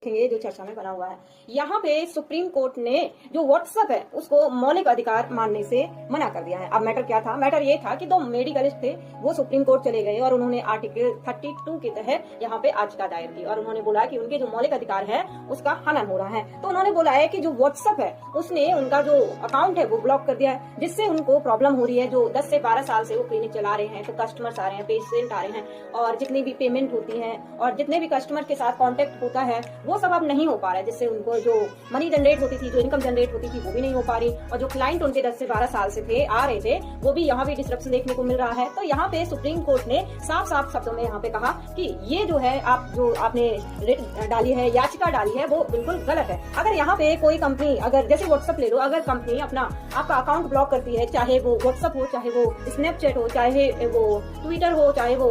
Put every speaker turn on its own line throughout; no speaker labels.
देखेंगे जो चर्चा में बना हुआ है। यहाँ पे सुप्रीम कोर्ट ने जो व्हाट्सएप है उसको मौलिक अधिकार मानने से मना कर दिया है। अब मैटर क्या था? मैटर ये था कि दो मेडिकलिस्ट थे, वो सुप्रीम कोर्ट चले गए और उन्होंने आर्टिकल 32 के तहत यहाँ पे याचिका दायर की और उन्होंने बोला कि उनके जो मौलिक अधिकार है उसका हनन हो रहा है। तो उन्होंने बोला है कि जो व्हाट्सएप है उसने उनका जो अकाउंट है वो ब्लॉक कर दिया है, जिससे उनको प्रॉब्लम हो रही है। जो 10 से 12 साल से वो क्लिनिक चला रहे हैं, तो कस्टमर्स आ रहे हैं, पेशेंट आ रहे हैं और जितनी भी पेमेंट होती है और जितने भी कस्टमर के साथ कॉन्टेक्ट होता है वो सब अब नहीं हो पा रहा है, जिससे उनको जो मनी जनरेट होती थी, जो इनकम जनरेट होती थी वो भी नहीं हो पा रही और जो क्लाइंट उनके 10 से 12 साल से थे आ रहे थे वो भी यहाँ भी डिसरप्शन देखने को मिल रहा है। तो यहाँ पे सुप्रीम कोर्ट ने साफ साफ शब्दों में यहाँ पे कहा कि ये जो है आपने रिट डाली है, याचिका डाली है, वो बिल्कुल गलत है। अगर यहाँ पे कोई कंपनी, अगर जैसे व्हाट्सएप ले लो, अगर कंपनी आपका अकाउंट ब्लॉक करती है, चाहे वो व्हाट्सएप हो, चाहे वो स्नैपचैट हो, चाहे वो ट्विटर हो, चाहे वो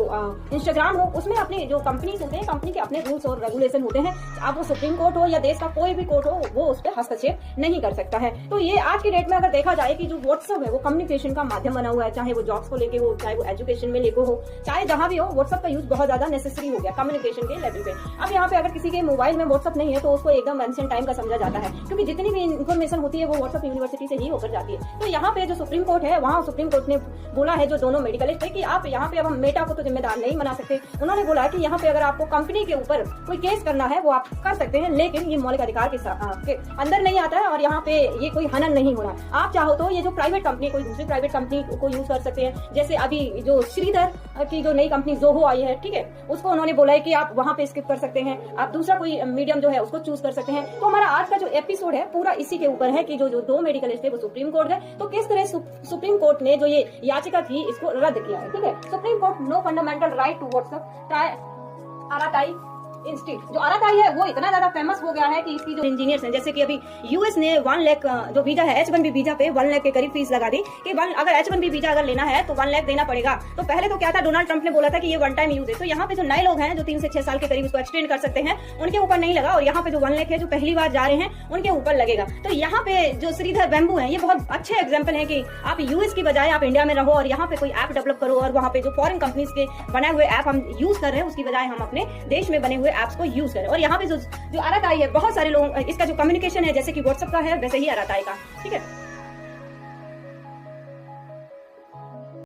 इंस्टाग्राम हो, उसमें अपने जो कंपनीज होते हैं, कंपनी के अपने रूल्स और रेगुलेशन होते हैं। अब वो सुप्रीम कोर्ट हो या देश का कोई भी कोर्ट हो, वो उस पर हस्तक्षेप नहीं कर सकता है। तो ये आज की डेट में अगर देखा जाए कि जो व्हाट्सएप है वो कम्युनिकेशन का माध्यम बना हुआ है, चाहे वो जॉब्स को लेके हो, चाहे वो एजुकेशन में लेके हो, चाहे जहां भी हो, व्हाट्सएप का यूज बहुत ज्यादा नेसेसरी हो गया कम्युनिकेशन के लेवल पे। अब यहाँ पे अगर किसी के मोबाइल में व्हाट्सएप नहीं है तो उसको एकदम एंशिएंट टाइम का समझा जाता है, क्योंकि जितनी भी इन्फॉर्मेशन होती है वो व्हाट्सएप यूनिवर्सिटी से ही होकर जाती है। तो यहाँ पे जो सुप्रीम कोर्ट है, वहाँ सुप्रीम कोर्ट ने बोला है, जो दोनों मेडिकलिस्ट है, कि आप यहाँ पे अब हम मेटा को तो जिम्मेदार नहीं बना सकते। उन्होंने बोला है कि यहाँ पे अगर आपको कंपनी के ऊपर कोई केस करना है वो आप कर सकते हैं, लेकिन ये मौलिक अधिकार के अंदर नहीं आता है और यहाँ पे ये कोई हनन नहीं हो रहा। आप चाहो तो ये जो प्राइवेट कंपनी, कोई दूसरी प्राइवेट कंपनी को यूज कर सकते हैं। जैसे अभी जो श्रीधर की जो नई कंपनी जोहो आई है, ठीक है, उसको उन्होंने बोला है कि आप वहां पे स्किप कर सकते हैं, आप दूसरा कोई मीडियम जो है उसको चूज कर सकते हैं। तो हमारा आज का जो एपिसोड है पूरा इसी के ऊपर है कि जो दो मेडिकलिस्ट थे वो सुप्रीम कोर्ट गए, तो किस तरह सुप्रीम कोर्ट ने जो ये याचिका थी इसको रद्द किया है। ठीक है, supreme court no fundamental right to WhatsApp Arattai institute. जो आराटाई है वो इतना ज्यादा फेमस हो गया है कि इसकी जो इंजीनियर्स हैं, जैसे कि अभी यूएस ने 1 लाख जो वीजा है H1B वीजा पे 1 लाख के करीब फीस लगा दी कि अगर H1B वीजा अगर लेना है तो 1 लाख देना पड़ेगा। तो पहले तो क्या था, डोनाल्ड ट्रंप ने बोला था कि ये 1 टाइम यूज है। तो यहाँ पे जो नए लोग हैं जो 3 से 6 साल के करीब उसको एक्सटेंड कर सकते हैं, उनके ऊपर नहीं लगा, और यहाँ पे जो 1 लाख है जो पहली बार जा रहे हैं उनके ऊपर लगेगा। तो यहाँ पे जो श्रीधर बैम्बू है ये बहुत अच्छे एग्जाम्पल है कि आप यूएस की बजाय आप इंडिया में रहो और यहाँ पे कोई ऐप डेवलप करो, और वहाँ पे जो फॉरेन कंपनीज के बनाए हुए ऐप हम यूज कर रहे हैं उसकी बजाय हम अपने देश में बने हुए ऐप्स को यूज करें। और यहाँ पे जो आराटाई है, बहुत सारे लोग इसका जो कम्युनिकेशन है जैसे कि व्हाट्सएप का है वैसे ही आराटाई का, ठीक है।